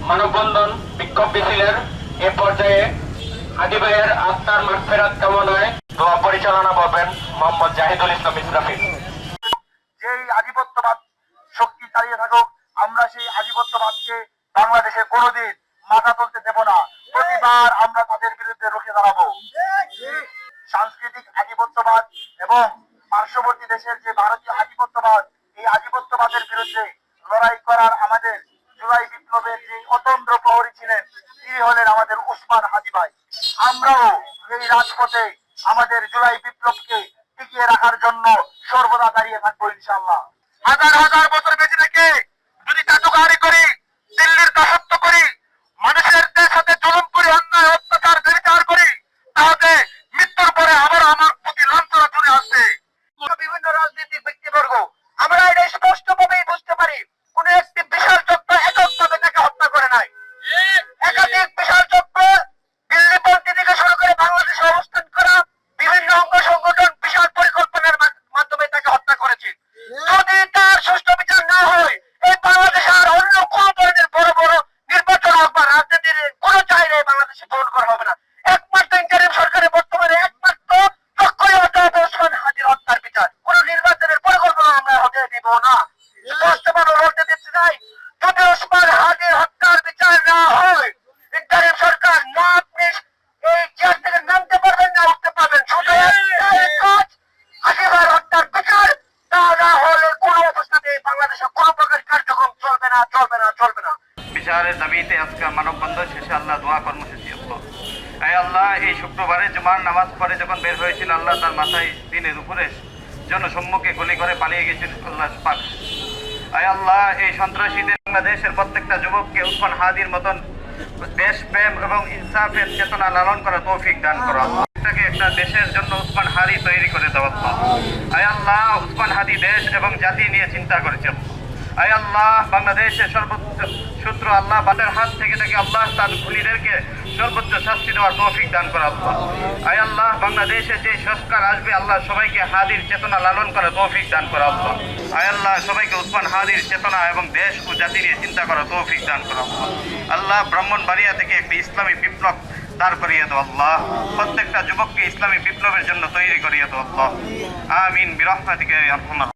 মানববন্ধন বিক্ষোভ মিছিলের এ পর্যায়ে হাদি ভাইয়ের আত্মার মাগফিরাত কামনায় দোয়া পরিচালনা করবেন মোহাম্মদ জাহিদুল ইসলাম ইসরাফিল। যেই আধিপত্যবাদ শক্তি চালিয়ে থাকুক, আমরা সেই আধিপত্যবাদকে বাংলাদেশে কোনোদিন মাথা তুলতে দেব না। প্রতিবার আমরা তাদের বিরুদ্ধে রুখে দাঁড়াবো। সাংস্কৃতিক আধিপত্যবাদ এবং পার্শ্ববর্তী দেশের যে ভারতীয় আধিপত্যবাদ, এই আধিপত্যবাদের বিরুদ্ধে লড়াই করার আমাদের জুলাই বিপ্লবের যে অতন্দ্র প্রহরী ছিলেন, তিনি হলেন আমাদের ওসমান হাদি ভাই। আমরাও এই রাজপথে আমাদের জুলাই বিপ্লবকে টিকিয়ে রাখার জন্য সর্বদা দাঁড়িয়ে থাকবো ইনশাআল্লাহ। হাজার হাজার বছর বেঁচে থেকে যদি চাটুকারি করি, দিল্লির দাসত্ব করি, মানুষের সাথে জুলুম করি, অন্যায় অত্যাচার বিচার করি, তাহলে মৃত্যুর পরে আবার আমার প্রতি লাঞ্ছনা চলে আসবে। বিভিন্ন রাজনৈতিক ব্যক্তিবর্গ আমরা এটা স্পষ্টভাবেই বুঝতে পারি, কোন একটি বিশাল চক্র এককভাবে তাকে হত্যা করে নাই। একাধিক বিশাল চক্র দিল্লিপন্থী থেকে শুরু করে বাংলাদেশে অবস্থান করা বিভিন্ন অঙ্গ সংগঠন বিশাল পরিকল্পনার মাধ্যমে তাকে হত্যা করেছে। যদি তার সুষ্ঠু বিচার না হয়, এই বাংলাদেশে আর অন্য কোন ধরনের বড় বড় নির্বাচন হোক বা রাজনীতির কোনো চাহিদা বাংলাদেশে পূরণ করা হবে না। একমাত্র ইন্টারিম সরকারের বর্তমানে একমাত্র লক্ষ্যই হতে হবে ওসমান হাদির হত্যার বিচার। কোন নির্বাচনের পরিকল্পনা আমরা হতে দিব না। স্পষ্টভাবে বলতে দিতে চাই, যদি ওসমান হাদির হত্যার বিচার না হয়, ইন্টারিম সরকার না আপনি এই চেয়ার থেকে নামতে পারবেন না উঠতে পারবেন। শুধু একটাই কাজ, হাসিবার হত্যার বিচার। তা না হলে কোনো অবস্থাতে বাংলাদেশে কোনো প্রকার কার্যক্রম চলবে না, চলবে না, চলবে না। বিচারের দাবিতে আজকে মানববন্ধন শেষে আল্লাহ দোয়া কর্মসূচি আল্লাহ, আল্লাহ এই শুক্রবারে জুমার নামাজ পড়ে যখন বের হয়েছিল, আল্লাহ তার মাথায় দিনের উপরে জনসম্মুখে গুলি করে পালিয়ে গেছিল আল্লাহ পাক। আল্লাহ এই সন্ত্রাসীদের বাংলাদেশের প্রত্যেকটা যুবককে ওসমান হাদির মতন দেশপ্রেম এবং ইনসাফের চেতনা লালন করা তৌফিক দান করো। এটাকে একটা দেশের জন্য ওসমান হাদি তৈরি করে দেওয়া। আল্লাহ ওসমান হাদি দেশ এবং জাতি নিয়ে চিন্তা করেছেন। আল্লাহ বাংলাদেশের সর্বোচ্চ শত্রু আল্লাহ বাদের হাত থেকে আল্লাহ তার খুনিদেরকে সর্বোচ্চ শাস্তি দেওয়ার তৌফিক দান করা। আল্লাহ বাংলাদেশে যে সরকার আসবে, আল্লাহ সবাইকে হাদির চেতনা লালন করা তৌফিক দান করা। আল্লাহ সবাইকে ওসমান হাদির চেতনা এবং দেশ ও জাতি নিয়ে চিন্তা করা তৌফিক দান করা। আল্লাহ ব্রাহ্মণবাড়িয়া থেকে একটি ইসলামী বিপ্লব দাঁড় করিয়ে দাও আল্লাহ, প্রত্যেকটা যুবককে ইসলামী বিপ্লবের জন্য তৈরি করিয়ে দাও আল্লাহ। আমিন বিরহমাতিকা ইয়া আরহামার